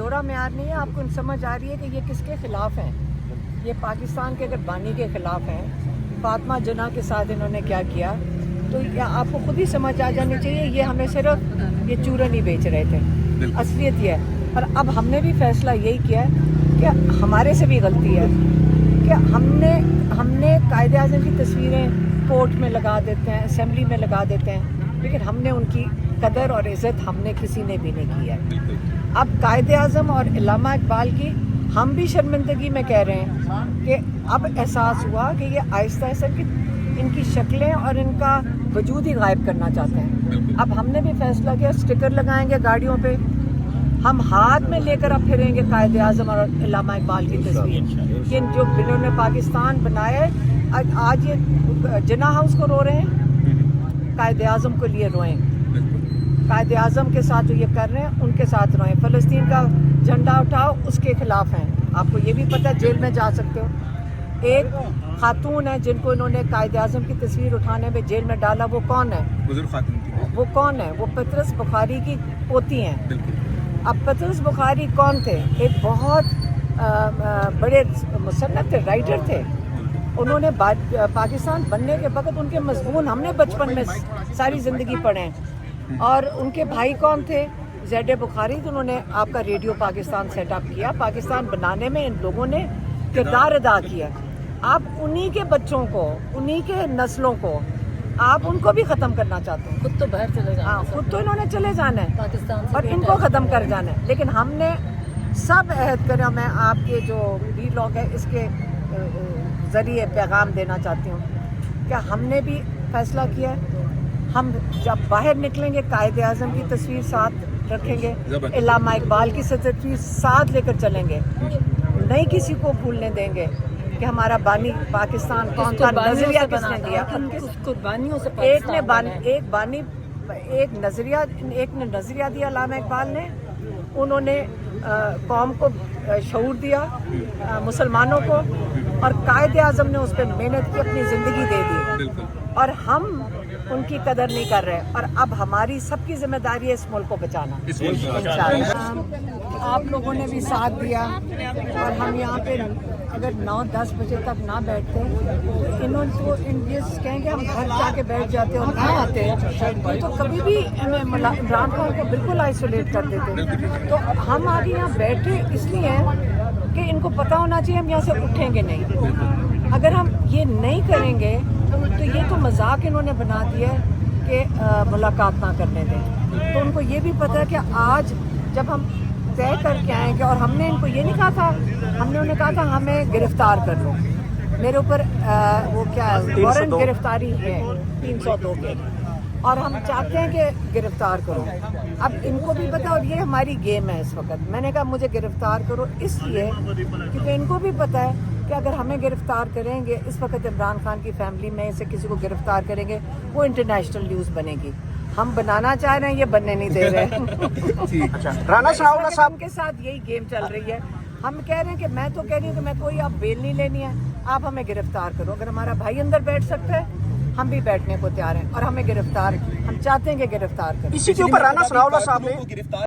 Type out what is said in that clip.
दोहरा म्यार नहीं है, आपको समझ आ रही है कि ये किसके खिलाफ हैं। ये पाकिस्तान के अगर बानी के खिलाफ हैं। फातिमा जिन्ना के साथ इन्होंने क्या किया, तो आपको खुद ही समझ आ जानी चाहिए। ये हमें सिर्फ ये चूरन ही बेच रहे थे, असलियत ये है। और अब हमने भी फैसला यही किया कि हमारे से भी गलती है कि हमने कायदे आज़म की तस्वीरें कोर्ट में लगा देते हैं, असेंबली में लगा देते हैं, लेकिन हमने उनकी कदर और इज़्ज़त हमने किसी ने भी नहीं की है। अब कायदे आज़म और इल्लामा इकबाल की हम भी शर्मिंदगी में कह रहे हैं कि अब एहसास हुआ कि ये आहिस्ता आहिस्ता इनकी शक्लें और इनका वजूद ही गायब करना चाहते हैं। अब हमने भी फैसला किया, स्टिकर लगाएंगे गाड़ियों पे, हम हाथ में लेकर अब फिरेंगे कायदे आज़म और इल्लामा इकबाल की तस्वीर। ये जो इन्होंने पाकिस्तान बनाया है, आज ये जिन्ना हाउस को रो रहे हैं, कायदे आज़म को लिए रोएं। कायदे आज़म के साथ जो ये कर रहे हैं उनके साथ रोएं। फ़लस्तीन का झंडा उठाओ, उसके खिलाफ हैं। आपको ये भी पता है जेल में जा सकते हो। एक खातून है जिनको इन्होंने कायदे आज़म की तस्वीर उठाने में जेल में डाला, वो कौन है? वो कौन है? वो पतरस बुखारी की पोती हैं। अब पतरस बुखारी कौन थे? एक बहुत बड़े मुसन्नफ़ थे, राइटर थे। उन्होंने पाकिस्तान बनने के वक्त उनके मज़मून हमने बचपन में सारी ज़िंदगी पढ़े हैं। और उनके भाई कौन थे? ज़ैड बुखारी। तो उन्होंने आपका रेडियो पाकिस्तान सेटअप किया। पाकिस्तान बनाने में इन लोगों ने किरदार अदा किया। आप उन्हीं के बच्चों को, उन्हीं के नस्लों को आप उनको भी ख़त्म करना चाहते हैं। खुद तो बाहर चले जाना, हाँ, खुद तो इन्होंने चले जाना है पाकिस्तान से, और इनको ख़त्म कर जाना है। लेकिन हमने सब अहद करा। मैं आपके जो वीलॉग है इसके ज़रिए पैगाम देना चाहती हूँ कि हमने भी फैसला किया, हम जब बाहर निकलेंगे कायदे आज़म की तस्वीर साथ रखेंगे, इल्लामा इकबाल की तस्वीर साथ लेकर चलेंगे। नहीं किसी को भूलने देंगे कि हमारा बानी पाकिस्तान कौन था, नजरिया किसने दिया। कुर्बानियों से एक ने नजरिया दिया इल्लामा इकबाल ने। उन्होंने कौम को शऊर दिया, मुसलमानों को, और कायदे आज़म ने उस पर मेहनत की, अपनी ज़िंदगी दे दी। और हम उनकी कदर नहीं कर रहे। और अब हमारी सबकी जिम्मेदारी है इस मुल्क को बचाना। आप लोगों ने भी साथ दिया और हम यहाँ पे अगर 9-10 बजे तक ना बैठते तो इन्होंने तो ये कहेंगे हम घर जाके बैठ जाते और ना आते तो कभी भी इमरान खान को बिल्कुल आइसोलेट कर देते। तो हम आगे यहाँ बैठे इसलिए हैं कि इनको पता होना चाहिए हम यहाँ से उठेंगे नहीं। अगर हम ये नहीं करेंगे तो ये तो मजाक इन्होंने बना दिया कि मुलाकात ना करने दें। तो उनको ये भी पता है कि आज जब हम तय करके आएंगे, और हमने इनको ये नहीं कहा था, हमने उन्हें कहा था हमें गिरफ्तार कर लो। मेरे ऊपर वो क्या वारंट गिरफ्तारी है 302 के, और हम चाहते हैं कि गिरफ्तार करो। अब इनको भी पता, और ये हमारी गेम है इस वक्त। मैंने कहा मुझे गिरफ्तार करो इसलिए क्योंकि इनको भी पता है कि अगर हमें गिरफ्तार करेंगे, इस वक्त इमरान खान की फैमिली में से किसी को गिरफ्तार करेंगे, वो इंटरनेशनल न्यूज़ बनेगी। हम बनाना चाह रहे हैं, ये बनने नहीं दे रहे। अच्छा, राना सनाउल्लाह साहब के साथ यही गेम चल रही है। हम कह रहे हैं कि मैं तो कह रही हूँ कि मैं कोई आप बेल नहीं लेनी है, आप हमें गिरफ्तार करो। अगर हमारा भाई अंदर बैठ सकता है, हम भी बैठने को तैयार हैं, और हमें गिरफ्तार, हम चाहते हैं कि गिरफ्तार करें। इसी के ऊपर राना सनाउल्लाह साहब ने